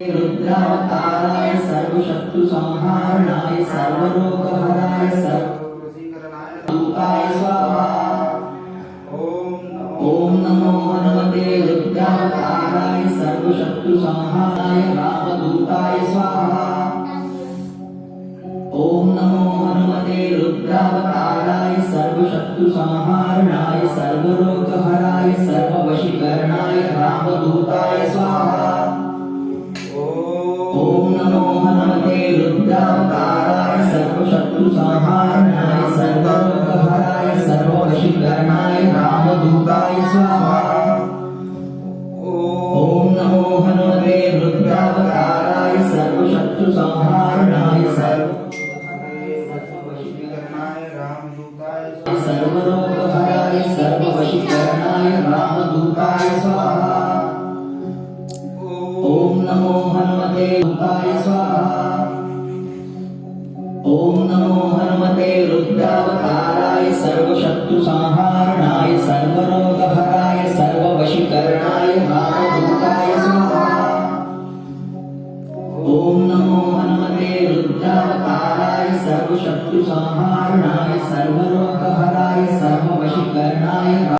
रुद्रावताराय सर्वशत्रुसंहारणाय सर्वरोगहराय सर्वदूताय स्वाहा। ओम नमो हनुमते रुद्रावताराय सर्वशत्रुसंहाराय रामदूताय स्वाहा। ओम नमो हनुमते रुद्रावताराय सर्वशत्रुसंहारणाय सर्वरोगहराय सर्ववशीकरणाय रामदूताय स्वाहा। ओम नमो हनुमते रुद्रावताराय सर्वशत्रुसंहारणाय सर्वरोगहराय सर्ववशीकरणाय रामदूताय स्वाहा। ओम नमो हनुमते रुद्रावताराय सर्वशत्रुसंहारणाय सर्वरोगहराय सर्ववशीकरणाय रामदूताय स्वाहा। ओम नमो हनुमते रुद्राय स्वाहा। ओम नमो हनुमते रुद्रावताराय सर्वशत्रुसंहारणाय सर्वरोगहराय सर्ववशीकरणाय रामदूताय स्वाहा। ओम नमो हनुमते रुद्रावताराय सर्वशत्रुसंहारणाय सर्वरोगहराय सर्ववशीकरणाय